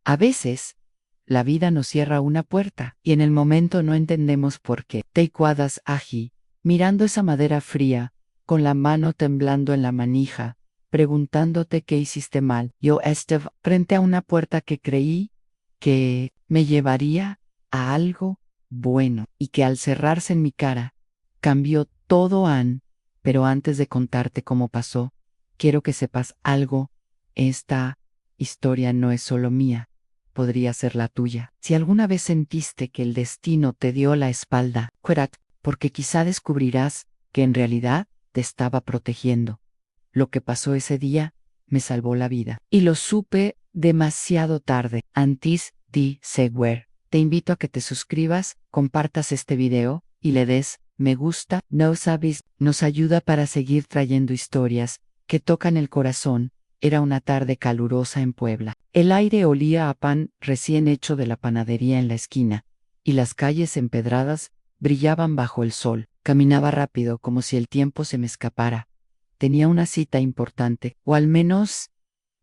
A veces, la vida nos cierra una puerta y en el momento no entendemos por qué. Te quedas allí, mirando esa madera fría, con la mano temblando en la manija, preguntándote qué hiciste mal. Yo estaba frente a una puerta que creí que me llevaría a algo bueno y que al cerrarse en mi cara, cambió todo, Ann. Pero antes de contarte cómo pasó, quiero que sepas algo. Esta historia no es solo mía, podría ser la tuya. Si alguna vez sentiste que el destino te dio la espalda, porque quizá descubrirás que en realidad te estaba protegiendo. Lo que pasó ese día me salvó la vida. Y lo supe demasiado tarde. Antes de saber. Te invito a que te suscribas, compartas este video y le des me gusta. No sabes, nos ayuda para seguir trayendo historias que tocan el corazón. Era una tarde calurosa en Puebla. El aire olía a pan recién hecho de la panadería en la esquina, y las calles empedradas brillaban bajo el sol. Caminaba rápido como si el tiempo se me escapara. Tenía una cita importante, o al menos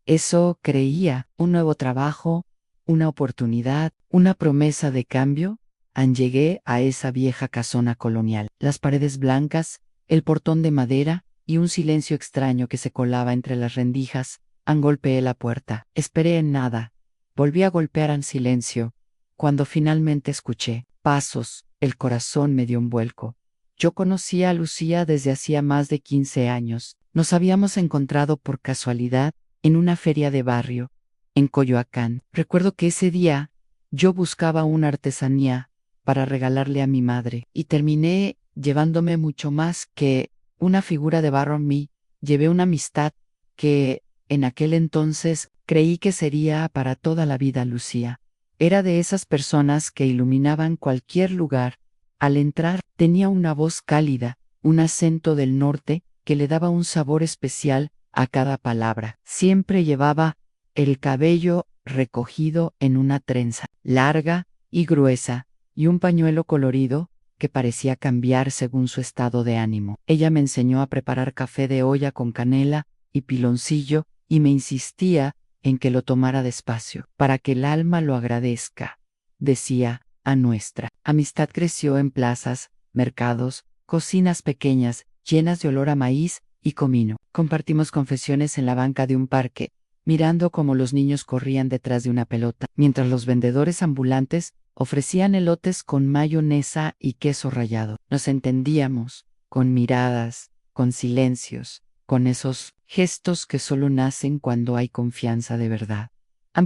eso creía, un nuevo trabajo, una oportunidad, una promesa de cambio. Llegué a esa vieja casona colonial. Las paredes blancas, el portón de madera y un silencio extraño que se colaba entre las rendijas. Golpeé la puerta. Esperé en nada. Volví a golpear en silencio. Cuando finalmente escuché pasos, el corazón me dio un vuelco. Yo conocía a Lucía desde hacía más de 15 años. Nos habíamos encontrado por casualidad en una feria de barrio, en Coyoacán. Recuerdo que ese día yo buscaba una artesanía para regalarle a mi madre y terminé llevándome mucho más que una figura de barro en mí. Llevé una amistad que en aquel entonces creí que sería para toda la vida. Lucía era de esas personas que iluminaban cualquier lugar. Al entrar, tenía una voz cálida, un acento del norte que le daba un sabor especial a cada palabra. Siempre llevaba el cabello recogido en una trenza larga y gruesa, y un pañuelo colorido que parecía cambiar según su estado de ánimo. Ella me enseñó a preparar café de olla con canela y piloncillo, y me insistía en que lo tomara despacio, para que el alma lo agradezca, decía. A nuestra amistad creció en plazas, mercados, cocinas pequeñas, llenas de olor a maíz y comino. Compartimos confesiones en la banca de un parque, mirando cómo los niños corrían detrás de una pelota, mientras los vendedores ambulantes ofrecían elotes con mayonesa y queso rallado. Nos entendíamos, con miradas, con silencios, con esos gestos que solo nacen cuando hay confianza de verdad.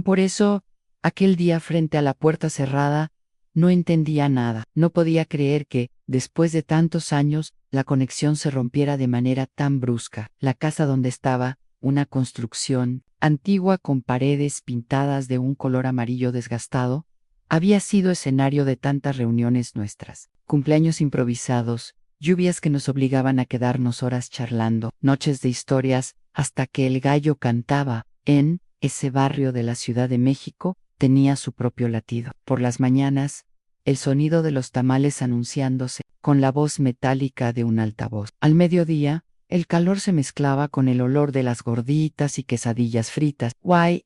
Por eso, aquel día frente a la puerta cerrada, no entendía nada. No podía creer que, después de tantos años, la conexión se rompiera de manera tan brusca. La casa donde estaba, una construcción antigua con paredes pintadas de un color amarillo desgastado, había sido escenario de tantas reuniones nuestras, cumpleaños improvisados, lluvias que nos obligaban a quedarnos horas charlando, noches de historias, hasta que el gallo cantaba. En ese barrio de la Ciudad de México tenía su propio latido. Por las mañanas, el sonido de los tamales anunciándose, con la voz metálica de un altavoz. Al mediodía, el calor se mezclaba con el olor de las gorditas y quesadillas fritas.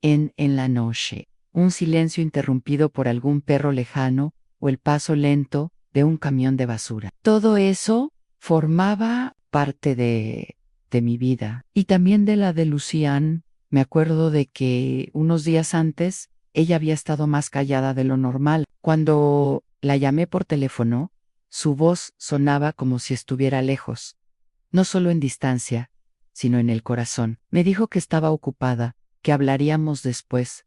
En la noche, un silencio interrumpido por algún perro lejano o el paso lento de un camión de basura. Todo eso formaba parte de mi vida y también de la de Lucian. Me acuerdo de que unos días antes ella había estado más callada de lo normal. Cuando la llamé por teléfono, su voz sonaba como si estuviera lejos, no solo en distancia, sino en el corazón. Me dijo que estaba ocupada, que hablaríamos después.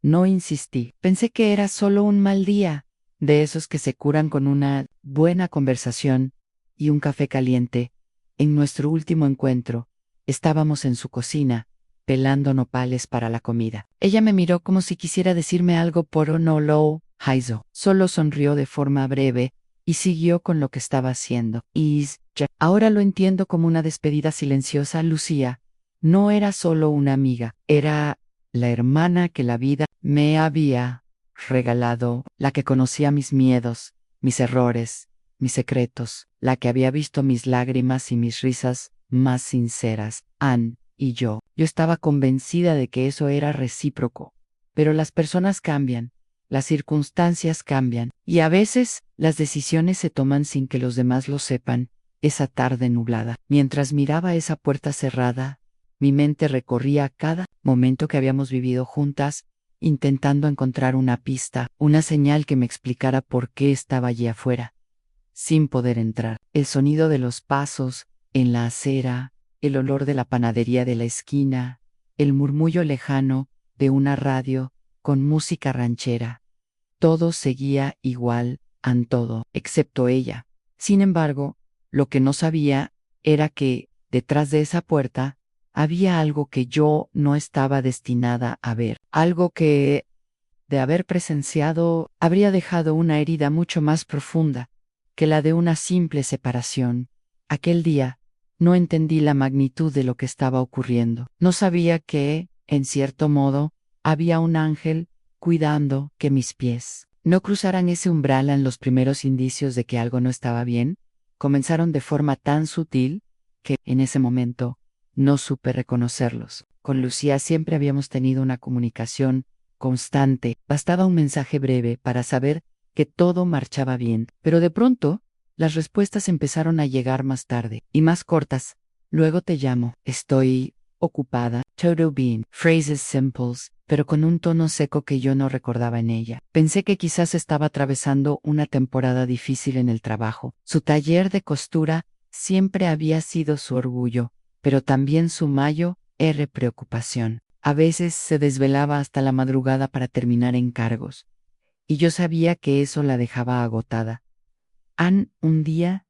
No insistí. Pensé que era solo un mal día, de esos que se curan con una buena conversación y un café caliente. En nuestro último encuentro, estábamos en su cocina, pelando nopales para la comida. Ella me miró como si quisiera decirme algo, pero no lo hizo. Solo sonrió de forma breve y siguió con lo que estaba haciendo. Ahora lo entiendo como una despedida silenciosa. Lucía no era solo una amiga, era la hermana que la vida me había regalado, la que conocía mis miedos, mis errores, mis secretos, la que había visto mis lágrimas y mis risas más sinceras. Ann y yo estaba convencida de que eso era recíproco. Pero las personas cambian, las circunstancias cambian, y a veces las decisiones se toman sin que los demás lo sepan. Esa tarde nublada, mientras miraba esa puerta cerrada, mi mente recorría cada momento que habíamos vivido juntas, intentando encontrar una pista, una señal que me explicara por qué estaba allí afuera, sin poder entrar. El sonido de los pasos en la acera, el olor de la panadería de la esquina, el murmullo lejano de una radio con música ranchera. Todo seguía igual en todo, excepto ella. Sin embargo, lo que no sabía era que, detrás de esa puerta, había algo que yo no estaba destinada a ver, algo que, de haber presenciado, habría dejado una herida mucho más profunda que la de una simple separación. Aquel día, no entendí la magnitud de lo que estaba ocurriendo. No sabía que, en cierto modo, había un ángel cuidando que mis pies no cruzaran ese umbral. En los primeros indicios de que algo no estaba bien, comenzaron de forma tan sutil que, en ese momento, no supe reconocerlos. Con Lucía siempre habíamos tenido una comunicación constante. Bastaba un mensaje breve para saber que todo marchaba bien, pero de pronto, las respuestas empezaron a llegar más tarde, y más cortas. Luego te llamo. Estoy ocupada. Todo bien. Phrases simples, pero con un tono seco que yo no recordaba en ella. Pensé que quizás estaba atravesando una temporada difícil en el trabajo. Su taller de costura siempre había sido su orgullo, pero también su mayor preocupación. A veces se desvelaba hasta la madrugada para terminar encargos, y yo sabía que eso la dejaba agotada. Un día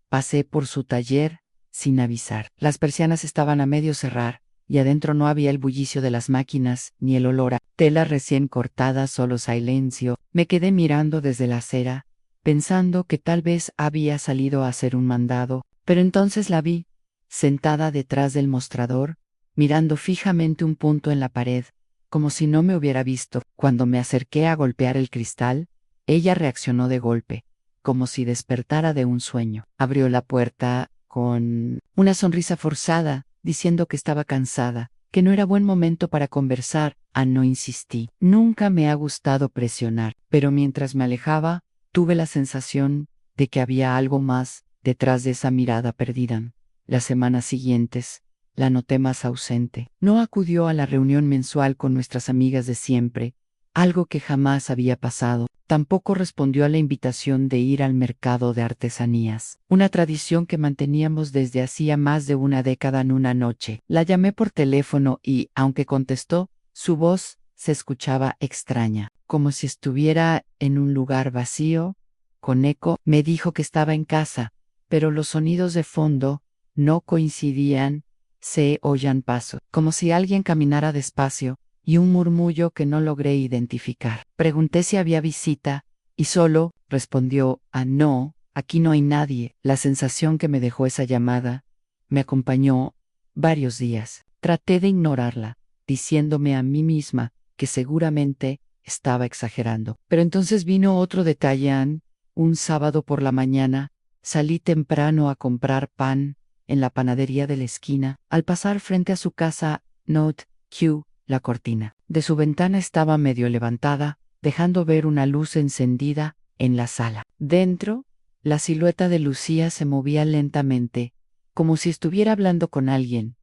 pasé por su taller sin avisar. Las persianas estaban a medio cerrar, y adentro no había el bullicio de las máquinas, ni el olor a tela recién cortada, solo silencio. Me quedé mirando desde la acera, pensando que tal vez había salido a hacer un mandado, pero entonces la vi, sentada detrás del mostrador, mirando fijamente un punto en la pared, como si no me hubiera visto. Cuando me acerqué a golpear el cristal, ella reaccionó de golpe, como si despertara de un sueño. Abrió la puerta con una sonrisa forzada, diciendo que estaba cansada, que no era buen momento para conversar. No insistí. Nunca me ha gustado presionar, pero mientras me alejaba, tuve la sensación de que había algo más detrás de esa mirada perdida. Las semanas siguientes, la noté más ausente. No acudió a la reunión mensual con nuestras amigas de siempre, algo que jamás había pasado. Tampoco respondió a la invitación de ir al mercado de artesanías, una tradición que manteníamos desde hacía más de una década. En una noche, la llamé por teléfono y, aunque contestó, su voz se escuchaba extraña, como si estuviera en un lugar vacío, con eco. Me dijo que estaba en casa, pero los sonidos de fondo no coincidían. Se oían pasos, como si alguien caminara despacio, y un murmullo que no logré identificar. Pregunté si había visita, y solo respondió: no, aquí no hay nadie. La sensación que me dejó esa llamada me acompañó varios días. Traté de ignorarla, diciéndome a mí misma que seguramente estaba exagerando. Pero entonces vino otro detalle. Un sábado por la mañana, salí temprano a comprar pan en la panadería de la esquina. Al pasar frente a su casa, note Q, la cortina de su ventana estaba medio levantada, dejando ver una luz encendida en la sala. Dentro, la silueta de Lucía se movía lentamente, como si estuviera hablando con alguien.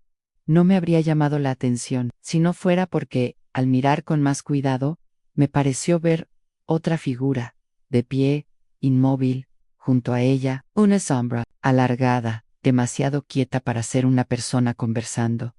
No me habría llamado la atención, si no fuera porque, al mirar con más cuidado, me pareció ver otra figura, de pie, inmóvil, junto a ella, una sombra, alargada, demasiado quieta para ser una persona conversando.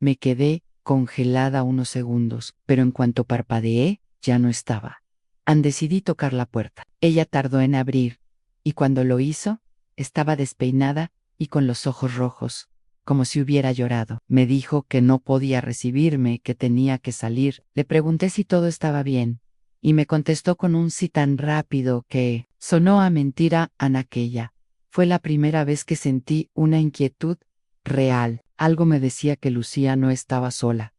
Me quedé congelada unos segundos, pero en cuanto parpadeé, ya no estaba. Decidí tocar la puerta. Ella tardó en abrir, y cuando lo hizo, estaba despeinada y con los ojos rojos, como si hubiera llorado. Me dijo que no podía recibirme, que tenía que salir. Le pregunté si todo estaba bien, y me contestó con un sí tan rápido que sonó a mentira. Aquella fue la primera vez que sentí una inquietud real. Algo me decía que Lucía no estaba sola,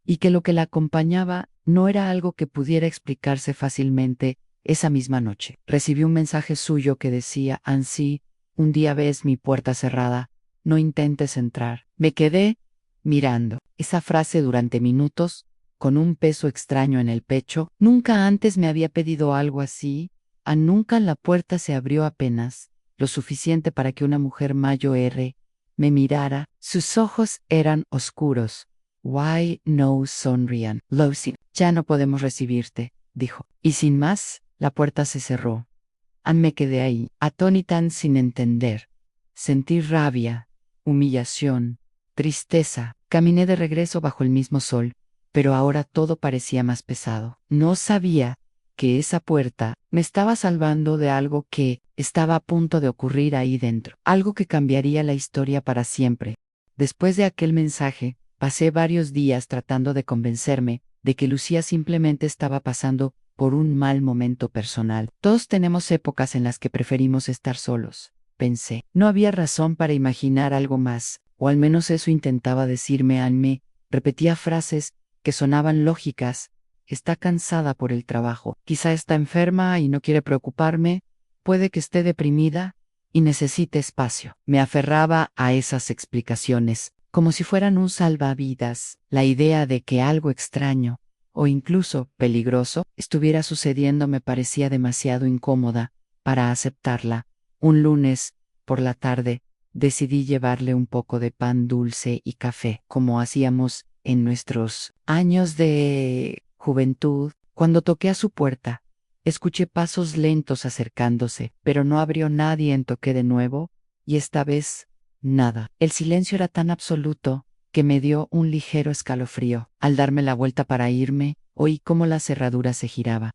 y que lo que la acompañaba no era algo que pudiera explicarse fácilmente. Esa misma noche, recibí un mensaje suyo que decía: Ansí, un día ves mi puerta cerrada, no intentes entrar. Me quedé mirando esa frase durante minutos, con un peso extraño en el pecho. Nunca antes me había pedido algo así. Nunca la puerta se abrió apenas, lo suficiente para que una mujer mayor me mirara. Sus ojos eran oscuros. Why no sonrían. Lucy, ya no podemos recibirte, dijo. Y sin más, la puerta se cerró. Me quedé ahí, atónita sin entender. Sentí rabia, humillación, tristeza. Caminé de regreso bajo el mismo sol, pero ahora todo parecía más pesado. No sabía que esa puerta me estaba salvando de algo que estaba a punto de ocurrir ahí dentro, algo que cambiaría la historia para siempre. Después de aquel mensaje, pasé varios días tratando de convencerme de que Lucía simplemente estaba pasando por un mal momento personal. Todos tenemos épocas en las que preferimos estar solos, pensé. No había razón para imaginar algo más, o al menos eso intentaba decirme Anne. Repetía frases que sonaban lógicas. Está cansada por el trabajo. Quizá está enferma y no quiere preocuparme. Puede que esté deprimida y necesite espacio. Me aferraba a esas explicaciones, como si fueran un salvavidas. La idea de que algo extraño, o incluso peligroso, estuviera sucediendo me parecía demasiado incómoda para aceptarla. Un lunes, por la tarde, decidí llevarle un poco de pan dulce y café, como hacíamos en nuestros años de juventud. Cuando toqué a su puerta, escuché pasos lentos acercándose, pero no abrió nadie. Toqué de nuevo, y esta vez, nada. El silencio era tan absoluto que me dio un ligero escalofrío. Al darme la vuelta para irme, oí cómo la cerradura se giraba.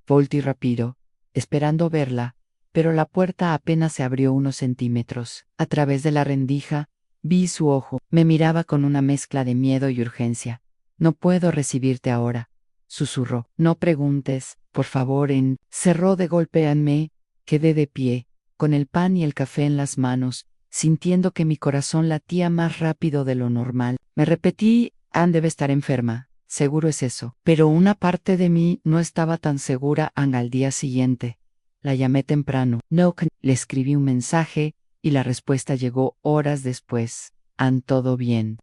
Voltí rápido, esperando verla, pero la puerta apenas se abrió unos centímetros. A través de la rendija, vi su ojo. Me miraba con una mezcla de miedo y urgencia. No puedo recibirte ahora, susurró. No preguntes, por favor. Cerró de golpe Anne. Quedé de pie, con el pan y el café en las manos, sintiendo que mi corazón latía más rápido de lo normal. Me repetí, Anne debe estar enferma, seguro es eso. Pero una parte de mí no estaba tan segura. Al día siguiente, la llamé temprano. No, le escribí un mensaje, y la respuesta llegó horas después. Todo bien.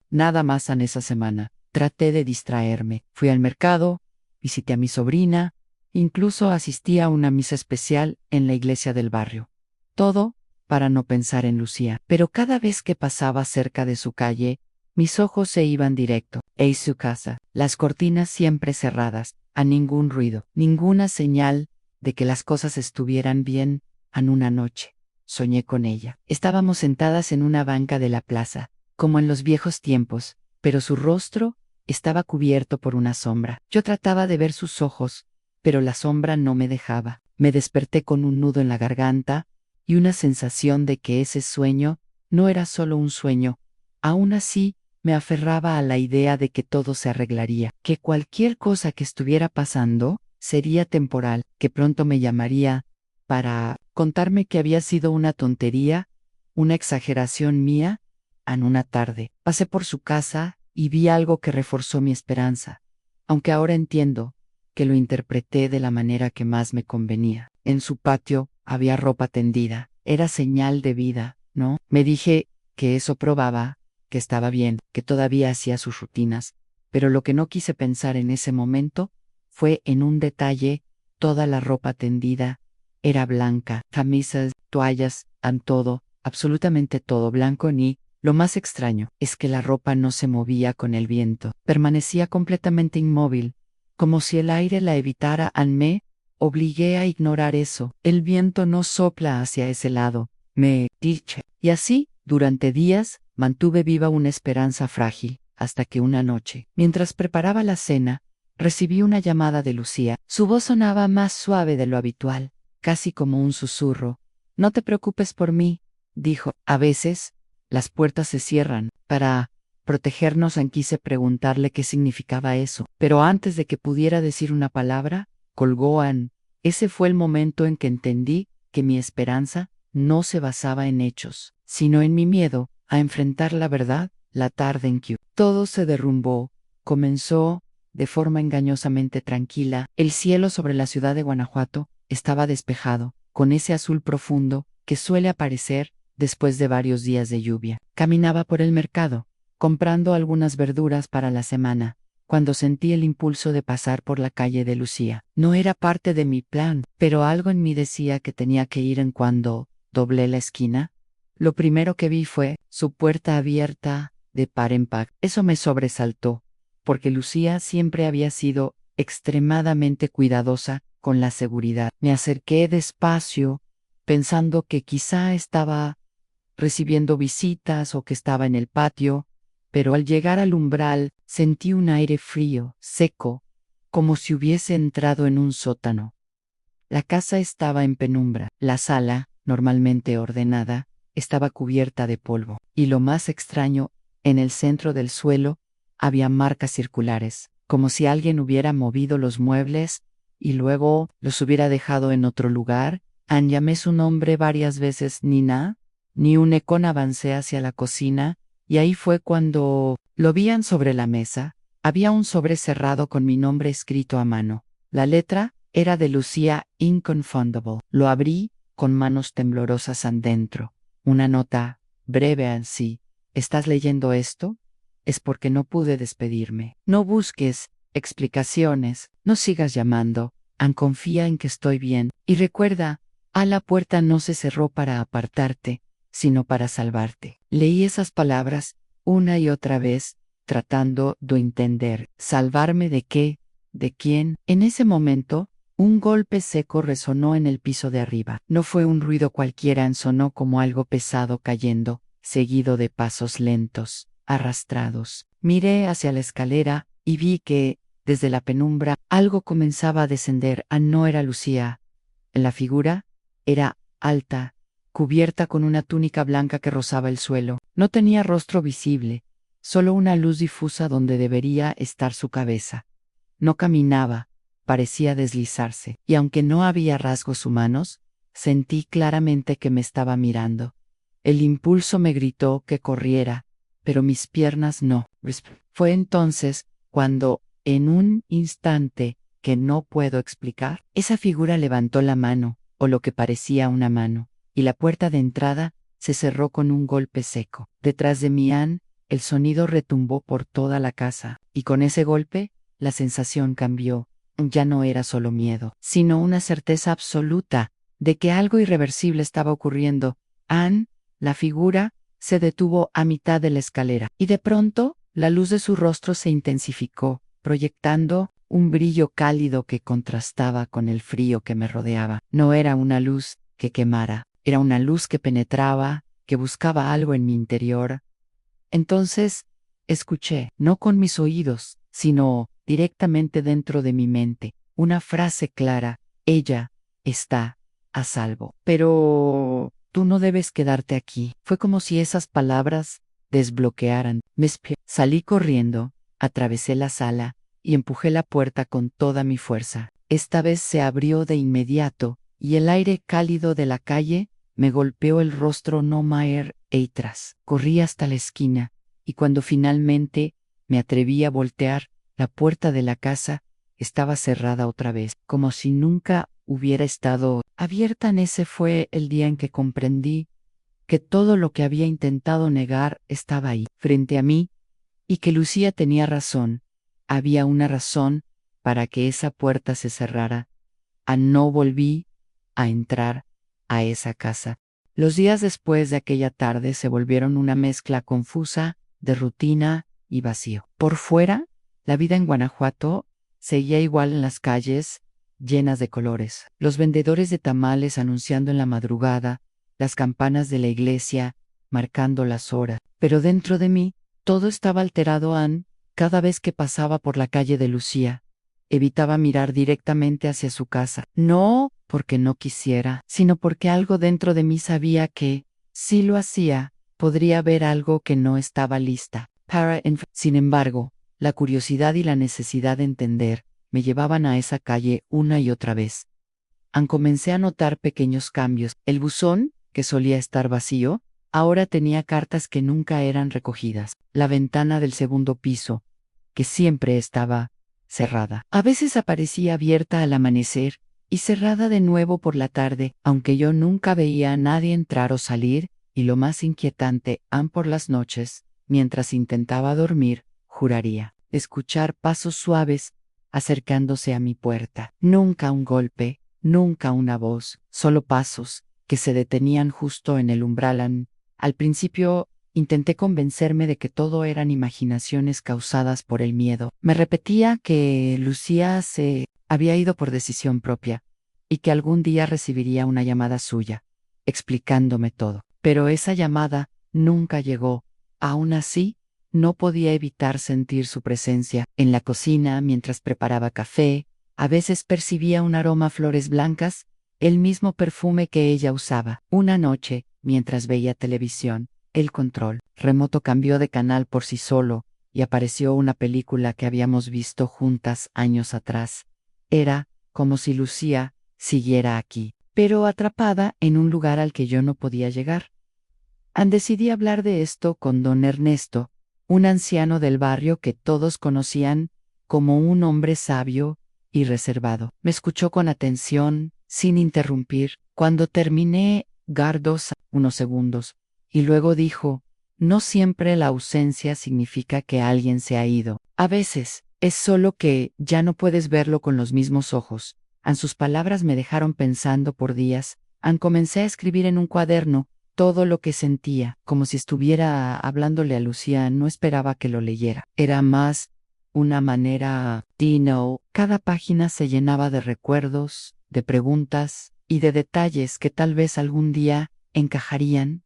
Nada más en esa semana. Traté de distraerme. Fui al mercado, visité a mi sobrina, incluso asistí a una misa especial en la iglesia del barrio. Todo para no pensar en Lucía. Pero cada vez que pasaba cerca de su calle, mis ojos se iban directo a su casa. Las cortinas siempre cerradas, ningún ruido, ninguna señal de que las cosas estuvieran bien. Una noche soñé con ella. Estábamos sentadas en una banca de la plaza, como en los viejos tiempos, pero su rostro estaba cubierto por una sombra. Yo trataba de ver sus ojos, pero la sombra no me dejaba. Me desperté con un nudo en la garganta y una sensación de que ese sueño no era solo un sueño. Aún así, me aferraba a la idea de que todo se arreglaría, que cualquier cosa que estuviera pasando sería temporal, que pronto me llamaría para contarme que había sido una tontería, una exageración mía. Una tarde, pasé por su casa y vi algo que reforzó mi esperanza, aunque ahora entiendo que lo interpreté de la manera que más me convenía. En su patio había ropa tendida. Era señal de vida, ¿no? Me dije que eso probaba que estaba bien, que todavía hacía sus rutinas, pero lo que no quise pensar en ese momento fue en un detalle. Toda la ropa tendida era blanca, camisas, toallas, todo, absolutamente todo blanco. Ni lo más extraño es que la ropa no se movía con el viento, permanecía completamente inmóvil, como si el aire la evitara. Me obligué a ignorar eso. El viento no sopla hacia ese lado, me dije. Y así, durante días, mantuve viva una esperanza frágil, hasta que una noche, mientras preparaba la cena, recibí una llamada de Lucía. Su voz sonaba más suave de lo habitual, casi como un susurro. No te preocupes por mí, dijo. A veces, las puertas se cierran para protegernos. Quise preguntarle qué significaba eso, pero antes de que pudiera decir una palabra, colgó Anne. Ese fue el momento en que entendí que mi esperanza no se basaba en hechos, sino en mi miedo a enfrentar la verdad. La tarde en que todo se derrumbó comenzó de forma engañosamente tranquila. El cielo sobre la ciudad de Guanajuato estaba despejado, con ese azul profundo que suele aparecer después de varios días de lluvia. Caminaba por el mercado, comprando algunas verduras para la semana, cuando sentí el impulso de pasar por la calle de Lucía. No era parte de mi plan, pero algo en mí decía que tenía que ir en cuando doblé la esquina. Lo primero que vi fue su puerta abierta de par en par. Eso me sobresaltó, porque Lucía siempre había sido extremadamente cuidadosa con la seguridad. Me acerqué despacio, pensando que quizá estaba recibiendo visitas o que estaba en el patio, pero al llegar al umbral sentí un aire frío, seco, como si hubiese entrado en un sótano. La casa estaba en penumbra. La sala, normalmente ordenada, estaba cubierta de polvo. Y lo más extraño, en el centro del suelo había marcas circulares, como si alguien hubiera movido los muebles y luego los hubiera dejado en otro lugar. Llamé su nombre varias veces. Nina. Ni un ecón. Avancé hacia la cocina, y ahí fue cuando lo vían sobre la mesa. Había un sobre cerrado con mi nombre escrito a mano. La letra era de Lucía Inconfundable. Lo abrí con manos temblorosas adentro. Una nota breve así. ¿Estás leyendo esto? Es porque no pude despedirme. No busques explicaciones. No sigas llamando. Confía en que estoy bien. Y recuerda, la puerta no se cerró para apartarte, sino para salvarte. Leí esas palabras una y otra vez, tratando de entender. ¿Salvarme de qué? ¿De quién? En ese momento, un golpe seco resonó en el piso de arriba. No fue un ruido cualquiera, sonó como algo pesado cayendo, seguido de pasos lentos, arrastrados. Miré hacia la escalera y vi que, desde la penumbra, algo comenzaba a descender. No era Lucía. La figura era alta, cubierta con una túnica blanca que rozaba el suelo. No tenía rostro visible, solo una luz difusa donde debería estar su cabeza. No caminaba, parecía deslizarse, y aunque no había rasgos humanos, sentí claramente que me estaba mirando. El impulso me gritó que corriera, pero mis piernas no. Fue entonces cuando, en un instante que no puedo explicar, esa figura levantó la mano, o lo que parecía una mano, y la puerta de entrada se cerró con un golpe seco. Detrás de mí, el sonido retumbó por toda la casa, y con ese golpe, la sensación cambió. Ya no era solo miedo, sino una certeza absoluta de que algo irreversible estaba ocurriendo. La figura, se detuvo a mitad de la escalera, y de pronto, la luz de su rostro se intensificó, proyectando un brillo cálido que contrastaba con el frío que me rodeaba. No era una luz que quemara, era una luz que penetraba, que buscaba algo en mi interior. Entonces, escuché, no con mis oídos, sino directamente dentro de mi mente, una frase clara: ella está a salvo. Pero tú no debes quedarte aquí. Fue como si esas palabras desbloquearan. Salí corriendo, atravesé la sala y empujé la puerta con toda mi fuerza. Esta vez se abrió de inmediato, y el aire cálido de la calle me golpeó el rostro. No Maer Eitras. Corrí hasta la esquina, y cuando finalmente me atreví a voltear, la puerta de la casa estaba cerrada otra vez, como si nunca hubiera estado abierta. Ese fue el día en que comprendí que todo lo que había intentado negar estaba ahí, frente a mí, y que Lucía tenía razón. Había una razón para que esa puerta se cerrara. No volví a entrar a esa casa. Los días después de aquella tarde se volvieron una mezcla confusa de rutina y vacío. Por fuera, la vida en Guanajuato seguía igual en las calles, llenas de colores. Los vendedores de tamales anunciando en la madrugada, las campanas de la iglesia marcando las horas. Pero dentro de mí, todo estaba alterado. Cada vez que pasaba por la calle de Lucía, evitaba mirar directamente hacia su casa. No porque no quisiera, sino porque algo dentro de mí sabía que, si lo hacía, podría ver algo que no estaba lista para. Sin embargo, la curiosidad y la necesidad de entender me llevaban a esa calle una y otra vez. Comencé a notar pequeños cambios. El buzón, que solía estar vacío, ahora tenía cartas que nunca eran recogidas. La ventana del segundo piso, que siempre estaba cerrada, a veces aparecía abierta al amanecer y cerrada de nuevo por la tarde, aunque yo nunca veía a nadie entrar o salir. Y lo más inquietante, por las noches, mientras intentaba dormir, juraría, escuchar pasos suaves acercándose a mi puerta. Nunca un golpe, nunca una voz, solo pasos que se detenían justo en el umbral. Al principio intenté convencerme de que todo eran imaginaciones causadas por el miedo. Me repetía que Lucía se había ido por decisión propia y que algún día recibiría una llamada suya, explicándome todo. Pero esa llamada nunca llegó. Aún así, no podía evitar sentir su presencia en la cocina mientras preparaba café. A veces percibía un aroma a flores blancas, el mismo perfume que ella usaba. Una noche, mientras veía televisión, el control remoto cambió de canal por sí solo y apareció una película que habíamos visto juntas años atrás. Era como si Lucía siguiera aquí, pero atrapada en un lugar al que yo no podía llegar. Decidí hablar de esto con don Ernesto, un anciano del barrio que todos conocían como un hombre sabio y reservado. Me escuchó con atención, sin interrumpir. Cuando terminé, Gardos unos segundos, y luego dijo: no siempre la ausencia significa que alguien se ha ido. A veces, es solo que ya no puedes verlo con los mismos ojos. Sus palabras me dejaron pensando por días. Comencé a escribir en un cuaderno todo lo que sentía, como si estuviera hablándole a Lucía. No esperaba que lo leyera. Era más una manera Dino. Cada página se llenaba de recuerdos, de preguntas y de detalles que tal vez algún día encajarían.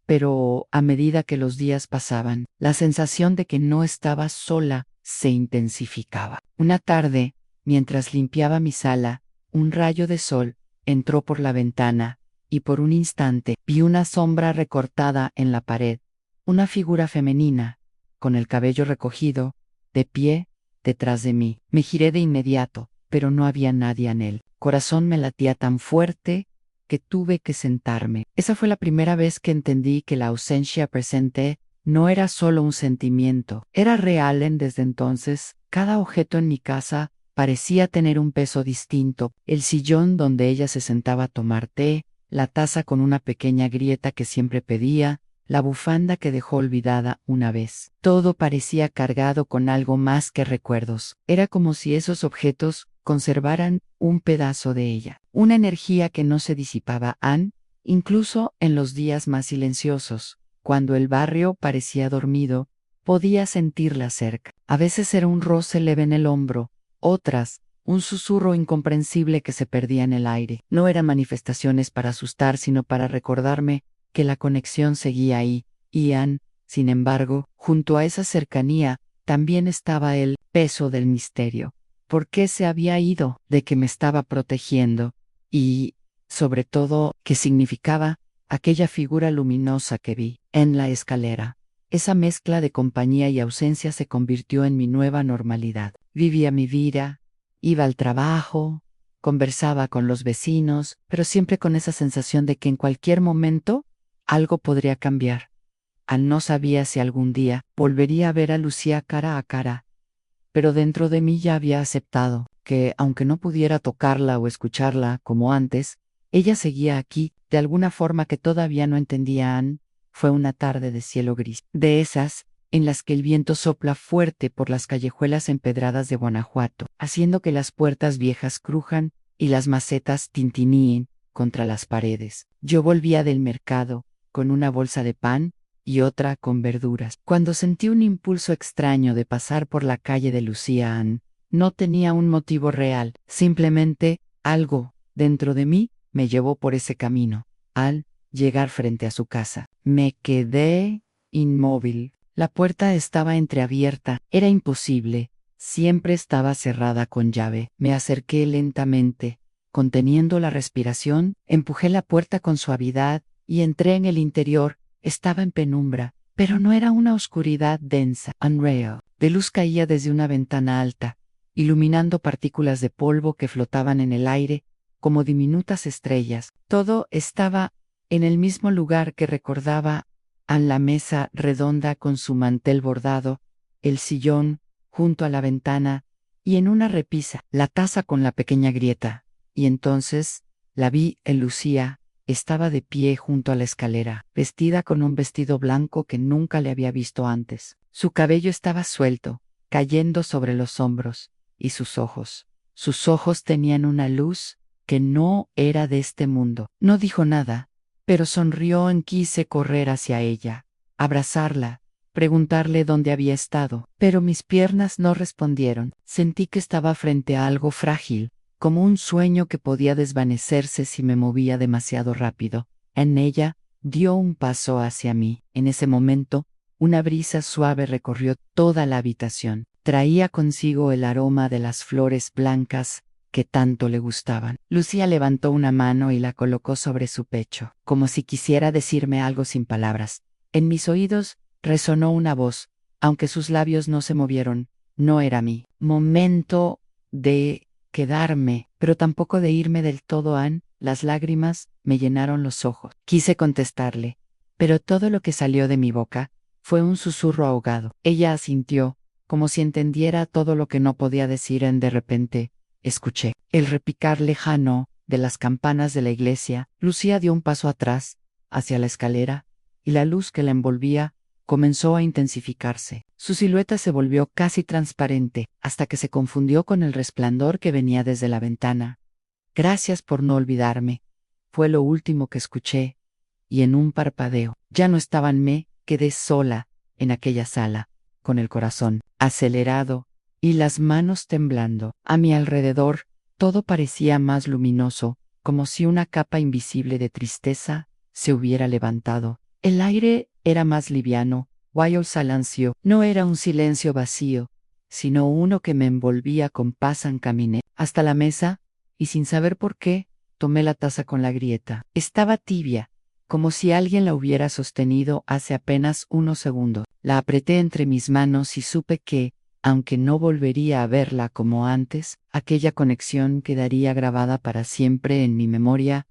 Pero a medida que los días pasaban, la sensación de que no estaba sola se intensificaba. Una tarde, mientras limpiaba mi sala, un rayo de sol entró por la ventana, y por un instante vi una sombra recortada en la pared, una figura femenina, con el cabello recogido, de pie, detrás de mí. Me giré de inmediato, pero no había nadie en él. Corazón me latía tan fuerte que tuve que sentarme. Esa fue la primera vez que entendí que la ausencia presente no era solo un sentimiento, era real. Desde entonces, cada objeto en mi casa parecía tener un peso distinto: el sillón donde ella se sentaba a tomar té, la taza con una pequeña grieta que siempre pedía, la bufanda que dejó olvidada una vez. Todo parecía cargado con algo más que recuerdos. Era como si esos objetos conservaran un pedazo de ella, una energía que no se disipaba, incluso en los días más silenciosos. Cuando el barrio parecía dormido, podía sentirla cerca. A veces era un roce leve en el hombro, otras, un susurro incomprensible que se perdía en el aire. No eran manifestaciones para asustar, sino para recordarme que la conexión seguía ahí. Sin embargo, junto a esa cercanía, también estaba el peso del misterio. ¿Por qué se había ido? ¿De qué me estaba protegiendo? Y, sobre todo, ¿qué significaba aquella figura luminosa que vi en la escalera? Esa mezcla de compañía y ausencia se convirtió en mi nueva normalidad. Vivía mi vida, iba al trabajo, conversaba con los vecinos, pero siempre con esa sensación de que en cualquier momento algo podría cambiar. No sabía si algún día volvería a ver a Lucía cara a cara, pero dentro de mí ya había aceptado que, aunque no pudiera tocarla o escucharla como antes, ella seguía aquí, de alguna forma que todavía no entendía. Fue una tarde de cielo gris, de esas en las que el viento sopla fuerte por las callejuelas empedradas de Guanajuato, haciendo que las puertas viejas crujan y las macetas tintiníen contra las paredes. Yo volvía del mercado, con una bolsa de pan y otra con verduras, cuando sentí un impulso extraño de pasar por la calle de Lucía. No tenía un motivo real, simplemente algo dentro de mí me llevó por ese camino. Al llegar frente a su casa, me quedé inmóvil. La puerta estaba entreabierta. Era imposible. Siempre estaba cerrada con llave. Me acerqué lentamente. Conteniendo la respiración, empujé la puerta con suavidad y entré en el interior. Estaba en penumbra, pero no era una oscuridad densa. Unreal. De luz caía desde una ventana alta, iluminando partículas de polvo que flotaban en el aire como diminutas estrellas. Todo estaba en el mismo lugar que recordaba: la mesa redonda con su mantel bordado, el sillón junto a la ventana y en una repisa, la taza con la pequeña grieta. Y entonces la vi en Lucía. Estaba de pie junto a la escalera, vestida con un vestido blanco que nunca le había visto antes. Su cabello estaba suelto, cayendo sobre los hombros, y sus ojos tenían una luz que no era de este mundo. No dijo nada, pero sonrió y quise correr hacia ella, abrazarla, preguntarle dónde había estado, pero mis piernas no respondieron. Sentí que estaba frente a algo frágil, como un sueño que podía desvanecerse si me movía demasiado rápido. En ella, dio un paso hacia mí. En ese momento, una brisa suave recorrió toda la habitación. Traía consigo el aroma de las flores blancas que tanto le gustaban. Lucía levantó una mano y la colocó sobre su pecho, como si quisiera decirme algo sin palabras. En mis oídos resonó una voz, aunque sus labios no se movieron. No era mi momento de quedarme, pero tampoco de irme del todo, Anne. Las lágrimas me llenaron los ojos. Quise contestarle, pero todo lo que salió de mi boca fue un susurro ahogado. Ella asintió, como si entendiera todo lo que no podía decir. De repente, escuché el repicar lejano de las campanas de la iglesia. Lucía dio un paso atrás, hacia la escalera, y la luz que la envolvía comenzó a intensificarse. Su silueta se volvió casi transparente, hasta que se confundió con el resplandor que venía desde la ventana. Gracias por no olvidarme, fue lo último que escuché, y en un parpadeo, ya no estaban. Me quedé sola en aquella sala, con el corazón acelerado y las manos temblando. A mi alrededor, todo parecía más luminoso, como si una capa invisible de tristeza se hubiera levantado. El aire era más liviano, el silencio no era un silencio vacío, sino uno que me envolvía con paz. Caminé hasta la mesa, y sin saber por qué, tomé la taza con la grieta. Estaba tibia, como si alguien la hubiera sostenido hace apenas unos segundos. La apreté entre mis manos y supe que, aunque no volvería a verla como antes, aquella conexión quedaría grabada para siempre en mi memoria.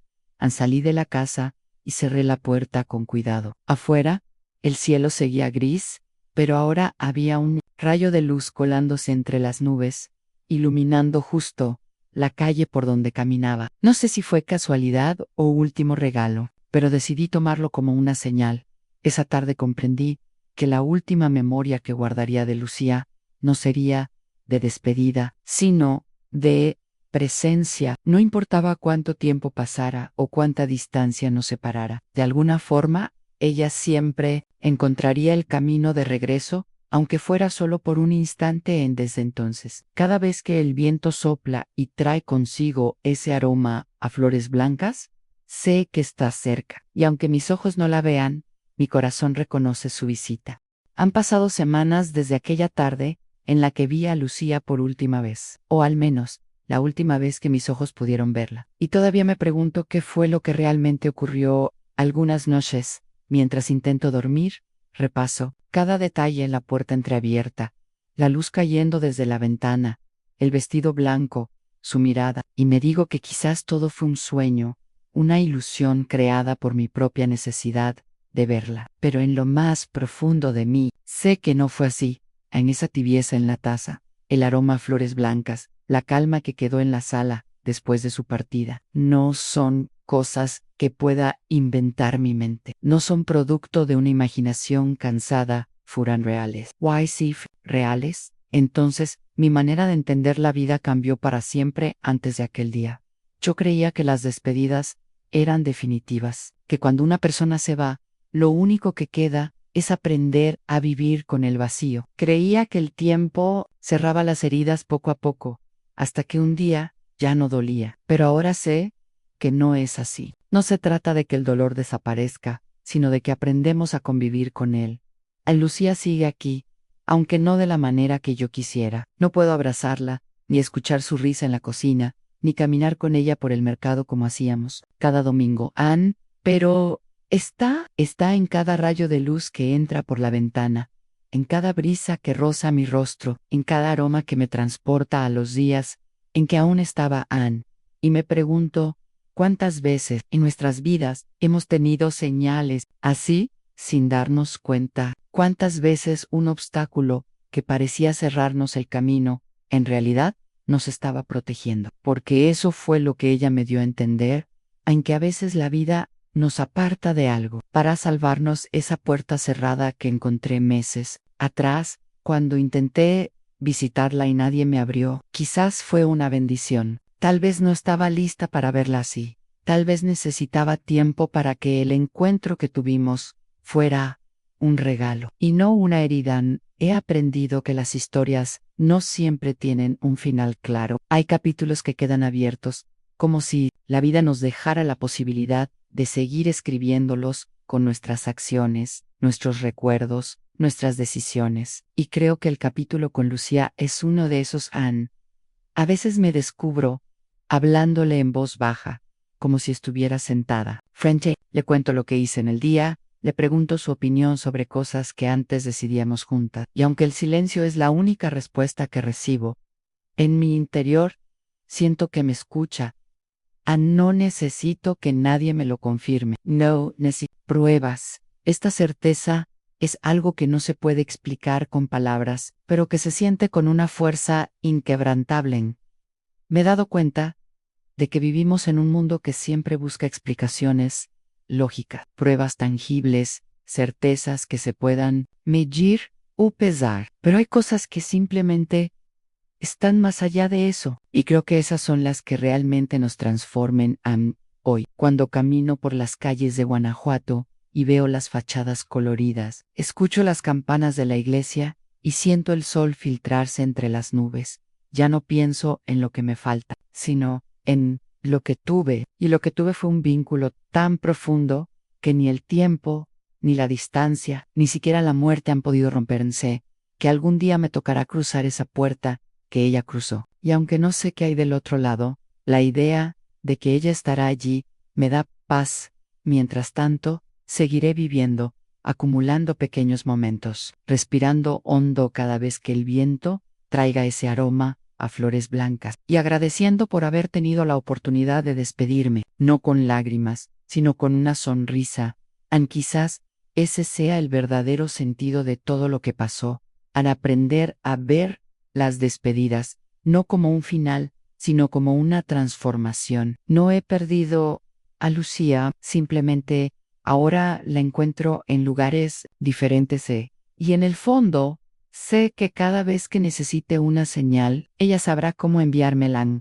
Salí de la casa y cerré la puerta con cuidado. Afuera, el cielo seguía gris, pero ahora había un rayo de luz colándose entre las nubes, iluminando justo la calle por donde caminaba. No sé si fue casualidad o último regalo, pero decidí tomarlo como una señal. Esa tarde comprendí que la última memoria que guardaría de Lucía no sería de despedida, sino de presencia. No importaba cuánto tiempo pasara o cuánta distancia nos separara. De alguna forma, ella siempre encontraría el camino de regreso, aunque fuera solo por un instante. Desde entonces, cada vez que el viento sopla y trae consigo ese aroma a flores blancas, sé que está cerca, y aunque mis ojos no la vean, mi corazón reconoce su visita. Han pasado semanas desde aquella tarde en la que vi a Lucía por última vez, o al menos, la última vez que mis ojos pudieron verla. Y todavía me pregunto qué fue lo que realmente ocurrió. Algunas noches, mientras intento dormir, repaso cada detalle: en la puerta entreabierta, la luz cayendo desde la ventana, el vestido blanco, su mirada, y me digo que quizás todo fue un sueño, una ilusión creada por mi propia necesidad de verla. Pero en lo más profundo de mí, sé que no fue así. En esa tibieza en la taza, el aroma a flores blancas, la calma que quedó en la sala después de su partida, no son cosas que pueda inventar mi mente. No son producto de una imaginación cansada, fueran reales. ¿Why sí reales? Entonces, mi manera de entender la vida cambió para siempre antes de aquel día. Yo creía que las despedidas eran definitivas, que cuando una persona se va, lo único que queda es aprender a vivir con el vacío. Creía que el tiempo cerraba las heridas poco a poco, hasta que un día ya no dolía. Pero ahora sé que no es así. No se trata de que el dolor desaparezca, sino de que aprendemos a convivir con él. Lucía sigue aquí, aunque no de la manera que yo quisiera. No puedo abrazarla, ni escuchar su risa en la cocina, ni caminar con ella por el mercado como hacíamos cada domingo. Anne, pero está en cada rayo de luz que entra por la ventana, en cada brisa que roza mi rostro, en cada aroma que me transporta a los días en que aún estaba Anne. Y me pregunto, ¿cuántas veces en nuestras vidas hemos tenido señales así, sin darnos cuenta? ¿Cuántas veces un obstáculo que parecía cerrarnos el camino, en realidad nos estaba protegiendo? Porque eso fue lo que ella me dio a entender, en que a veces la vida nos aparta de algo para salvarnos. Esa puerta cerrada que encontré meses atrás, cuando intenté visitarla y nadie me abrió. Quizás fue una bendición. Tal vez no estaba lista para verla así. Tal vez necesitaba tiempo para que el encuentro que tuvimos fuera un regalo y no una herida. He aprendido que las historias no siempre tienen un final claro. Hay capítulos que quedan abiertos, como si la vida nos dejara la posibilidad de seguir escribiéndolos con nuestras acciones, nuestros recuerdos, nuestras decisiones. Y creo que el capítulo con Lucía es uno de esos. A veces me descubro hablándole en voz baja, como si estuviera sentada frente. Le cuento lo que hice en el día, le pregunto su opinión sobre cosas que antes decidíamos juntas. Y aunque el silencio es la única respuesta que recibo, en mi interior siento que me escucha. No necesito que nadie me lo confirme. No necesito pruebas. Esta certeza es algo que no se puede explicar con palabras, pero que se siente con una fuerza inquebrantable. Me he dado cuenta de que vivimos en un mundo que siempre busca explicaciones lógicas, pruebas tangibles, certezas que se puedan medir o pesar, pero hay cosas que simplemente están más allá de eso, y creo que esas son las que realmente nos transformen hoy. Cuando camino por las calles de Guanajuato y veo las fachadas coloridas, escucho las campanas de la iglesia y siento el sol filtrarse entre las nubes, ya no pienso en lo que me falta, sino en lo que tuve, y lo que tuve fue un vínculo tan profundo que ni el tiempo, ni la distancia, ni siquiera la muerte han podido romperse, que algún día me tocará cruzar esa puerta que ella cruzó. Y aunque no sé qué hay del otro lado, la idea de que ella estará allí me da paz. Mientras tanto, seguiré viviendo, acumulando pequeños momentos, respirando hondo cada vez que el viento traiga ese aroma a flores blancas, y agradeciendo por haber tenido la oportunidad de despedirme, no con lágrimas, sino con una sonrisa. Quizás ese sea el verdadero sentido de todo lo que pasó, al aprender a ver las despedidas, no como un final, sino como una transformación. No he perdido a Lucía, simplemente ahora la encuentro en lugares diferentes y en el fondo, sé que cada vez que necesite una señal, ella sabrá cómo enviármela.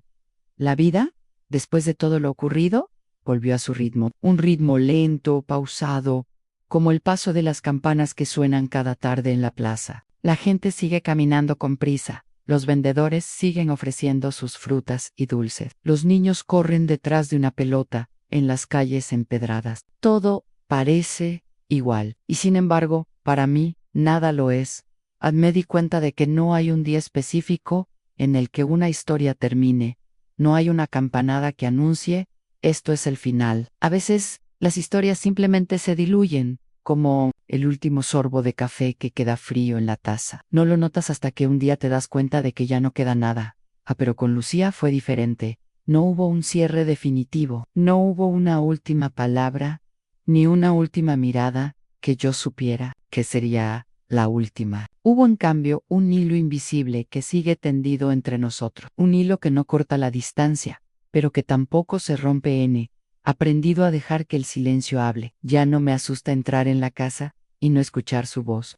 La vida, después de todo lo ocurrido, volvió a su ritmo, un ritmo lento, pausado, como el paso de las campanas que suenan cada tarde en la plaza. La gente sigue caminando con prisa, los vendedores siguen ofreciendo sus frutas y dulces, los niños corren detrás de una pelota en las calles empedradas. Todo parece igual, y sin embargo, para mí, nada lo es. Me di cuenta de que no hay un día específico en el que una historia termine, no hay una campanada que anuncie, esto es el final. A veces, las historias simplemente se diluyen, como el último sorbo de café que queda frío en la taza. No lo notas hasta que un día te das cuenta de que ya no queda nada. Pero con Lucía fue diferente. No hubo un cierre definitivo, no hubo una última palabra, ni una última mirada que yo supiera que sería la última. Hubo en cambio un hilo invisible que sigue tendido entre nosotros, un hilo que no corta la distancia, pero que tampoco se rompe. Aprendido a dejar que el silencio hable. Ya no me asusta entrar en la casa y no escuchar su voz.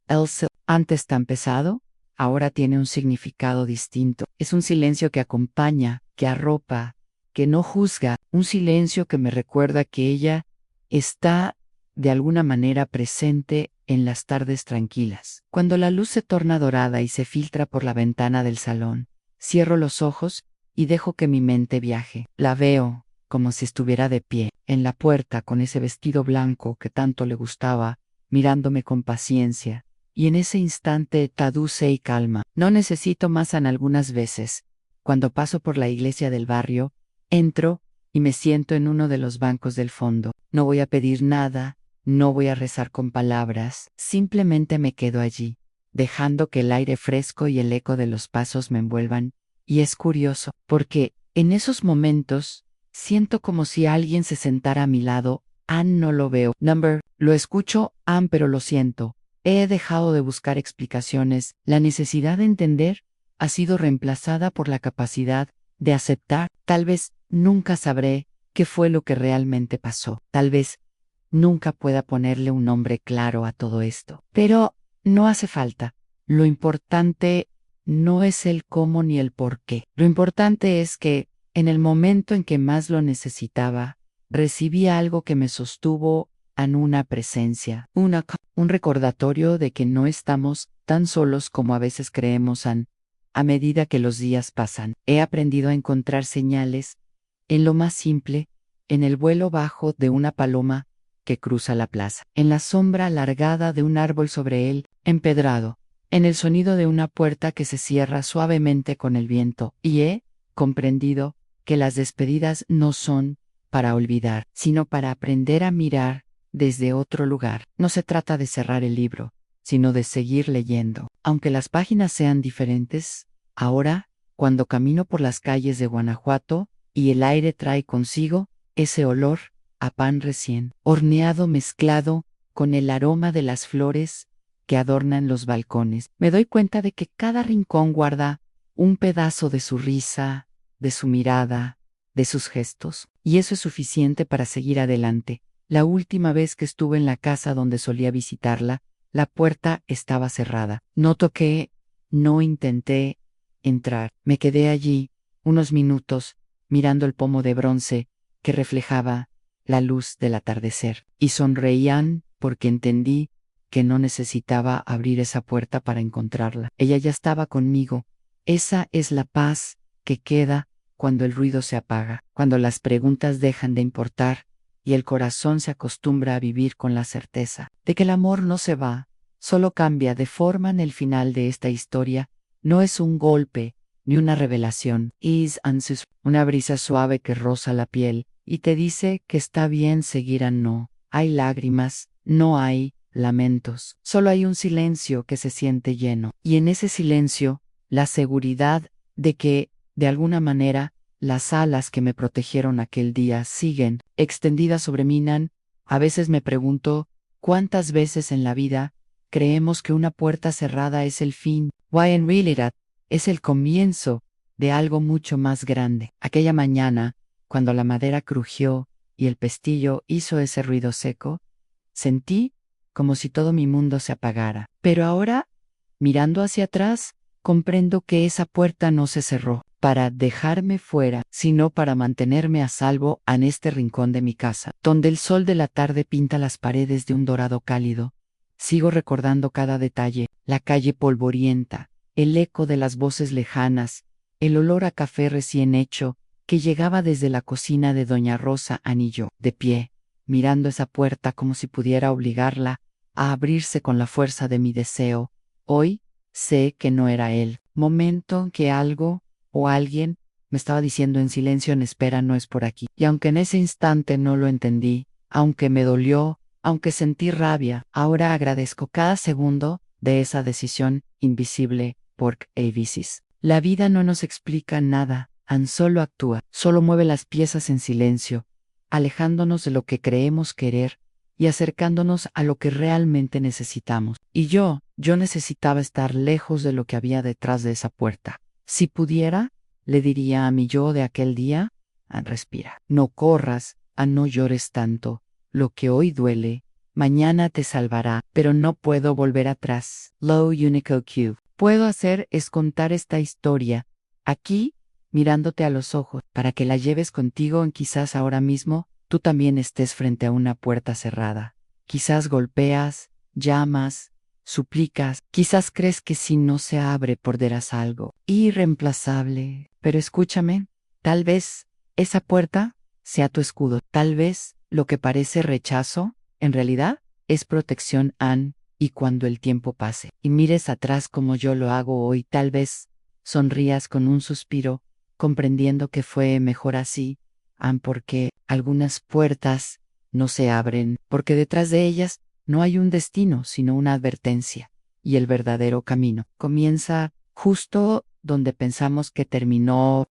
Antes tan pesado, ahora tiene un significado distinto. Es un silencio que acompaña, que arropa, que no juzga, un silencio que me recuerda que ella está de alguna manera presente en las tardes tranquilas. Cuando la luz se torna dorada y se filtra por la ventana del salón, cierro los ojos y dejo que mi mente viaje. La veo como si estuviera de pie, en la puerta con ese vestido blanco que tanto le gustaba, mirándome con paciencia, y en ese instante está dulce y calma. No necesito más. Algunas veces, cuando paso por la iglesia del barrio, entro y me siento en uno de los bancos del fondo. No voy a pedir nada, no voy a rezar con palabras, simplemente me quedo allí, dejando que el aire fresco y el eco de los pasos me envuelvan, y es curioso, porque en esos momentos siento como si alguien se sentara a mi lado. No lo veo. Lo escucho, pero lo siento. He dejado de buscar explicaciones. La necesidad de entender ha sido reemplazada por la capacidad de aceptar. Tal vez nunca sabré qué fue lo que realmente pasó. Tal vez nunca pueda ponerle un nombre claro a todo esto. Pero no hace falta. Lo importante no es el cómo ni el por qué. Lo importante es que, en el momento en que más lo necesitaba, recibí algo que me sostuvo en una presencia, un recordatorio de que no estamos tan solos como a veces creemos. A medida que los días pasan, he aprendido a encontrar señales en lo más simple, en el vuelo bajo de una paloma que cruza la plaza, en la sombra alargada de un árbol sobre él, empedrado, en el sonido de una puerta que se cierra suavemente con el viento, y he comprendido que las despedidas no son para olvidar, sino para aprender a mirar desde otro lugar. No se trata de cerrar el libro, sino de seguir leyendo. Aunque las páginas sean diferentes, ahora, cuando camino por las calles de Guanajuato y el aire trae consigo ese olor a pan recién horneado mezclado con el aroma de las flores que adornan los balcones, me doy cuenta de que cada rincón guarda un pedazo de su risa, de su mirada, de sus gestos, y eso es suficiente para seguir adelante. La última vez que estuve en la casa donde solía visitarla, la puerta estaba cerrada. No toqué, no intenté entrar. Me quedé allí unos minutos mirando el pomo de bronce que reflejaba la luz del atardecer, y sonreían porque entendí que no necesitaba abrir esa puerta para encontrarla. Ella ya estaba conmigo. Esa es la paz que queda cuando el ruido se apaga, cuando las preguntas dejan de importar y el corazón se acostumbra a vivir con la certeza de que el amor no se va, solo cambia de forma. En el final de esta historia no es un golpe ni una revelación, es una brisa suave que roza la piel y te dice que está bien seguir. No hay lágrimas, no hay lamentos, solo hay un silencio que se siente lleno, y en ese silencio, la seguridad de que, de alguna manera, las alas que me protegieron aquel día siguen extendidas sobre mí. A veces me pregunto, ¿cuántas veces en la vida creemos que una puerta cerrada es el fin? Why in realidad es el comienzo de algo mucho más grande. Aquella mañana, cuando la madera crujió y el pestillo hizo ese ruido seco, sentí como si todo mi mundo se apagara. Pero ahora, mirando hacia atrás, comprendo que esa puerta no se cerró para dejarme fuera, sino para mantenerme a salvo en este rincón de mi casa, donde el sol de la tarde pinta las paredes de un dorado cálido. Sigo recordando cada detalle, la calle polvorienta, el eco de las voces lejanas, el olor a café recién hecho que llegaba desde la cocina de doña Rosa Anillo, de pie, mirando esa puerta como si pudiera obligarla a abrirse con la fuerza de mi deseo. Hoy sé que no era él. Momento que algo o alguien me estaba diciendo en silencio: en espera, no es por aquí. Y aunque en ese instante no lo entendí, aunque me dolió, aunque sentí rabia, ahora agradezco cada segundo de esa decisión invisible por Avisis. La vida no nos explica nada, solo actúa, solo mueve las piezas en silencio, alejándonos de lo que creemos querer y acercándonos a lo que realmente necesitamos. Y yo necesitaba estar lejos de lo que había detrás de esa puerta. Si pudiera, le diría a mi yo de aquel día: respira, no corras, no llores tanto, lo que hoy duele, mañana te salvará, pero no puedo volver atrás. Low Unico Cube. Puedo hacer es contar esta historia, aquí, mirándote a los ojos, para que la lleves contigo. Quizás ahora mismo tú también estés frente a una puerta cerrada. Quizás golpeas, llamas, suplicas, quizás crees que si no se abre perderás algo irreemplazable. Pero escúchame, tal vez esa puerta sea tu escudo, tal vez lo que parece rechazo, en realidad, es protección. Y cuando el tiempo pase y mires atrás como yo lo hago hoy, tal vez sonrías con un suspiro, comprendiendo que fue mejor así, porque algunas puertas no se abren, porque detrás de ellas no hay un destino, sino una advertencia, y el verdadero camino comienza justo donde pensamos que terminó.